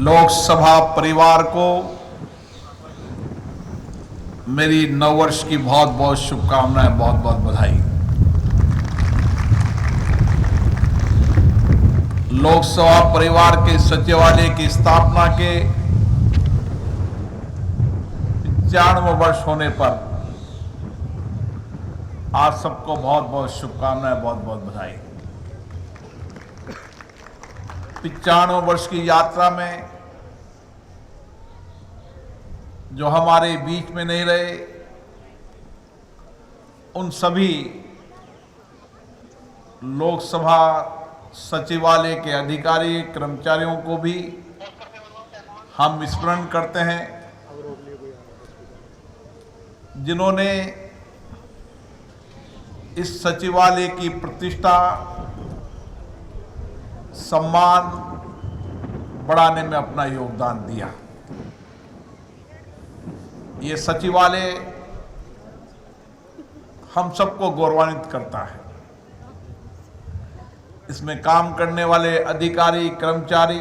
लोकसभा परिवार को मेरी नववर्ष की बहुत बहुत शुभकामनाएं, बहुत बहुत बधाई। लोकसभा परिवार के सचिवालय की स्थापना के 95 वर्ष होने पर आप सबको बहुत बहुत शुभकामनाएं, बहुत बहुत बधाई। 95 वर्ष की यात्रा में जो हमारे बीच में नहीं रहे, उन सभी लोकसभा सचिवालय के अधिकारी कर्मचारियों को भी हम स्मरण करते हैं, जिन्होंने इस सचिवालय की प्रतिष्ठा, सम्मान बढ़ाने में अपना योगदान दिया। ये सचिवालय हम सबको गौरवान्वित करता है। इसमें काम करने वाले अधिकारी, कर्मचारी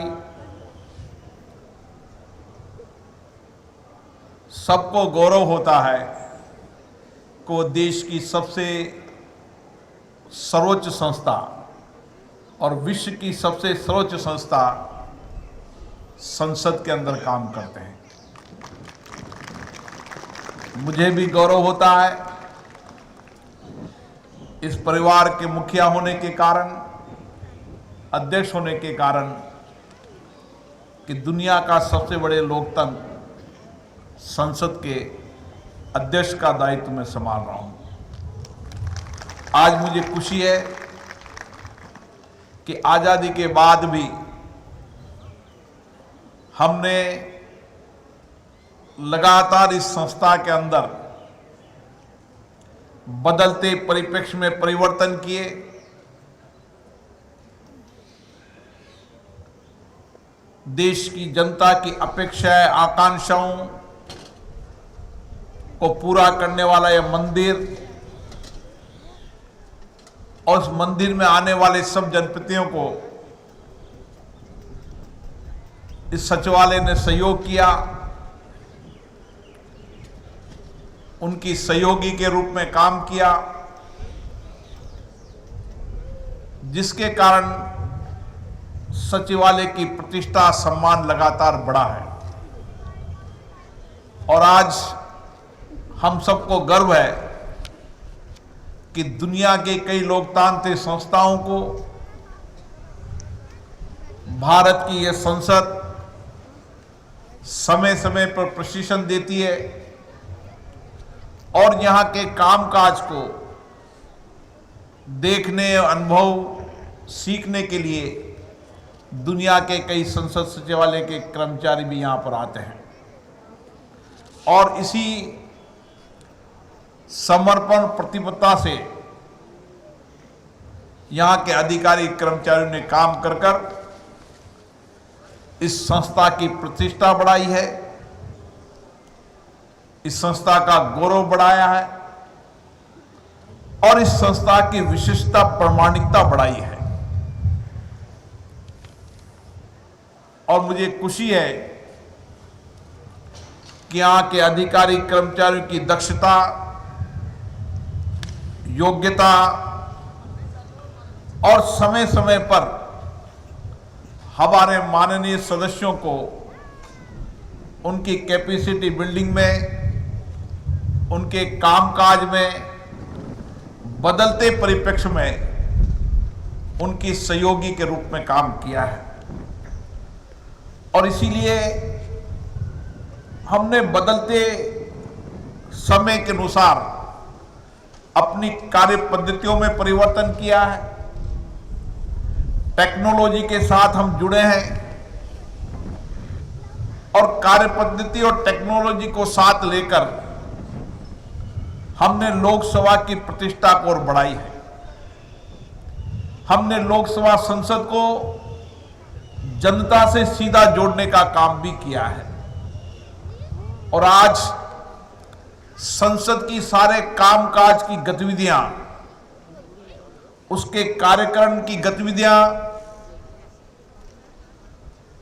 सबको गौरव होता है कि वो देश की सबसे सर्वोच्च संस्था और विश्व की सबसे सर्वोच्च संस्था संसद के अंदर काम करते हैं। मुझे भी गौरव होता है इस परिवार के मुखिया होने के कारण, अध्यक्ष होने के कारण, कि दुनिया का सबसे बड़े लोकतंत्र संसद के अध्यक्ष का दायित्व मैं संभाल रहा हूं। आज मुझे खुशी है कि आजादी के बाद भी हमने लगातार इस संस्था के अंदर बदलते परिप्रेक्ष्य में परिवर्तन किए। देश की जनता की अपेक्षाएं, आकांक्षाओं को पूरा करने वाला यह मंदिर और उस मंदिर में आने वाले सब जनप्रतिनिधियों को इस सचिवालय ने सहयोग किया। उनकी सहयोगी के रूप में काम किया, जिसके कारण सचिवालय की प्रतिष्ठा, सम्मान लगातार बढ़ा है। और आज हम सबको गर्व है कि दुनिया के कई लोकतांत्रिक संस्थाओं को भारत की यह संसद समय समय पर प्रशिक्षण देती है और यहां के कामकाज को देखने, अनुभव, सीखने के लिए दुनिया के कई संसद सचिवालय के कर्मचारी भी यहां पर आते हैं। और इसी समर्पण, प्रतिबद्धता से यहां के अधिकारी कर्मचारियों ने काम कर कर इस संस्था की प्रतिष्ठा बढ़ाई है, इस संस्था का गौरव बढ़ाया है और इस संस्था की विशिष्टता, प्रामाणिकता बढ़ाई है। और मुझे खुशी है कि यहां के अधिकारी कर्मचारियों की दक्षता, योग्यता और समय समय पर हमारे माननीय सदस्यों को उनकी कैपेसिटी बिल्डिंग में, उनके कामकाज में, बदलते परिप्रेक्ष्य में उनकी सहयोगी के रूप में काम किया है। और इसीलिए हमने बदलते समय के अनुसार अपनी कार्य पद्धतियों में परिवर्तन किया है। टेक्नोलॉजी के साथ हम जुड़े हैं और कार्य पद्धति और टेक्नोलॉजी को साथ लेकर हमने लोकसभा की प्रतिष्ठा को और बढ़ाई है। हमने लोकसभा संसद को जनता से सीधा जोड़ने का काम भी किया है। और आज संसद की सारे कामकाज की गतिविधियां, उसके कार्यक्रम की गतिविधियां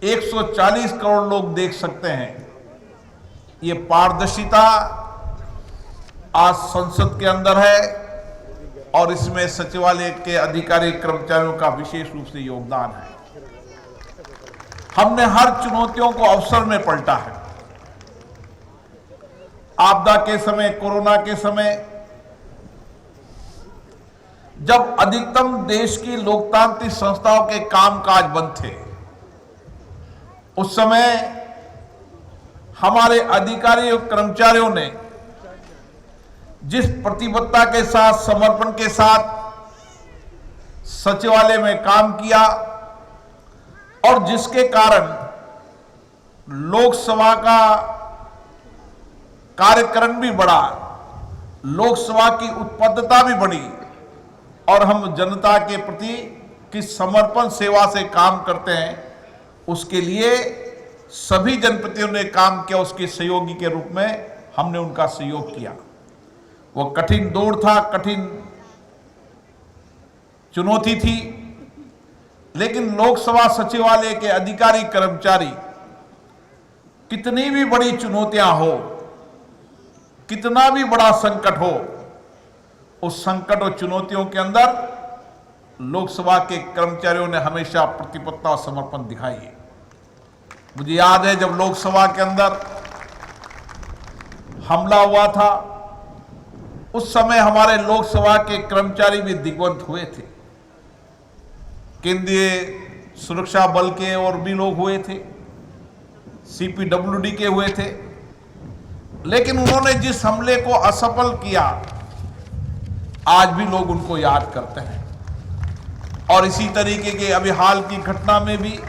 140 करोड़ लोग देख सकते हैं। ये पारदर्शिता आज संसद के अंदर है और इसमें सचिवालय के अधिकारी कर्मचारियों का विशेष रूप से योगदान है। हमने हर चुनौतियों को अवसर में पलटा है। आपदा के समय, कोरोना के समय, जब अधिकतम देश की लोकतांत्रिक संस्थाओं के कामकाज बंद थे, उस समय हमारे अधिकारी और कर्मचारियों ने जिस प्रतिबद्धता के साथ, समर्पण के साथ सचिवालय में काम किया और जिसके कारण लोकसभा का कार्यक्रम भी बढ़ा, लोकसभा की उत्पादकता भी बढ़ी और हम जनता के प्रति किस समर्पण सेवा से काम करते हैं, उसके लिए सभी जनप्रतिनिधियों ने काम किया। उसके सहयोगी के रूप में हमने उनका सहयोग किया। वो कठिन दौर था, कठिन चुनौती थी, लेकिन लोकसभा सचिवालय के अधिकारी कर्मचारी कितनी भी बड़ी चुनौतियां हो, कितना भी बड़ा संकट हो, उस संकट और चुनौतियों के अंदर लोकसभा के कर्मचारियों ने हमेशा प्रतिबद्धता और समर्पण दिखाई है। मुझे याद है जब लोकसभा के अंदर हमला हुआ था, उस समय हमारे लोकसभा के कर्मचारी भी दिग्वंत हुए थे। केंद्रीय सुरक्षा बल के और भी लोग हुए थे, CPWD के हुए थे, लेकिन उन्होंने जिस हमले को असफल किया, आज भी लोग उनको याद करते हैं। और इसी तरीके के अभी हाल की घटना में भी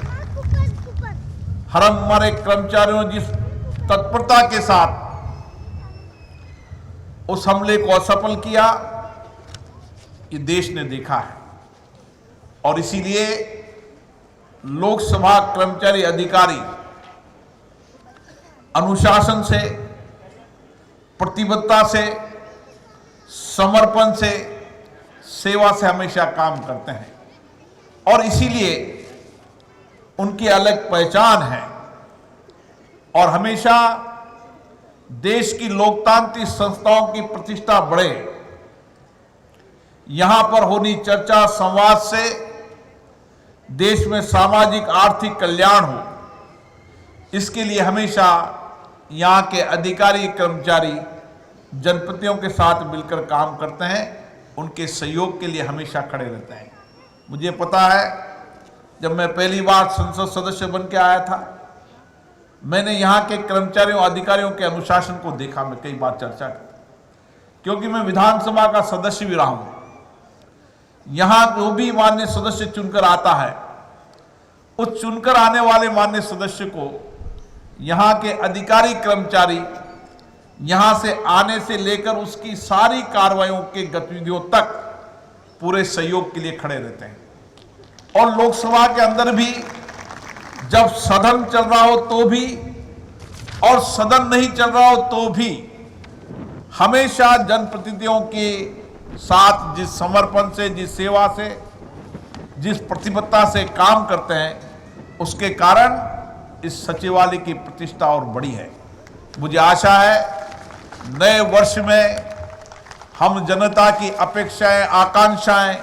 हमारे कर्मचारियों ने जिस तत्परता के साथ उस हमले को असफल किया, ये देश ने देखा है। और इसीलिए लोकसभा कर्मचारी अधिकारी अनुशासन से, प्रतिबद्धता से, समर्पण से, सेवा से हमेशा काम करते हैं और इसीलिए उनकी अलग पहचान है। और हमेशा देश की लोकतांत्रिक संस्थाओं की प्रतिष्ठा बढ़े, यहां पर होनी चर्चा संवाद से देश में सामाजिक आर्थिक कल्याण हो, इसके लिए हमेशा यहां के अधिकारी कर्मचारी जनप्रतिनिधियों के साथ मिलकर काम करते हैं, उनके सहयोग के लिए हमेशा खड़े रहते हैं। मुझे पता है जब मैं पहली बार संसद सदस्य बन के आया था, मैंने यहाँ के कर्मचारियों अधिकारियों के अनुशासन को देखा। मैं कई बार चर्चा की, क्योंकि मैं विधानसभा का सदस्य भी रहा हूँ। यहाँ जो भी माननीय सदस्य चुनकर आता है, उस चुनकर आने वाले माननीय सदस्य को यहाँ के अधिकारी कर्मचारी यहाँ से आने से लेकर उसकी सारी कार्रवाइयों के गतिविधियों तक पूरे सहयोग के लिए खड़े रहते हैं। और लोकसभा के अंदर भी जब सदन चल रहा हो तो भी और सदन नहीं चल रहा हो तो भी हमेशा जनप्रतिनिधियों के साथ जिस समर्पण से, जिस सेवा से, जिस प्रतिबद्धता से काम करते हैं, उसके कारण इस सचिवालय की प्रतिष्ठा और बढ़ी है। मुझे आशा है नए वर्ष में हम जनता की अपेक्षाएं, आकांक्षाएं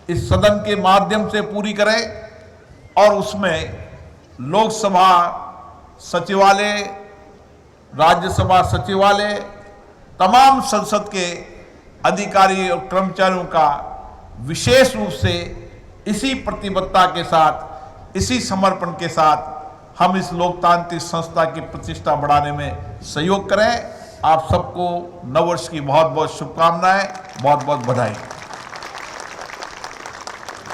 इस सदन के माध्यम से पूरी करें और उसमें लोकसभा सचिवालय, राज्यसभा सचिवालय, तमाम संसद के अधिकारी और कर्मचारियों का विशेष रूप से इसी प्रतिबद्धता के साथ, इसी समर्पण के साथ हम इस लोकतांत्रिक संस्था की प्रतिष्ठा बढ़ाने में सहयोग करें। आप सबको नववर्ष की बहुत बहुत शुभकामनाएं, बहुत बहुत बधाई।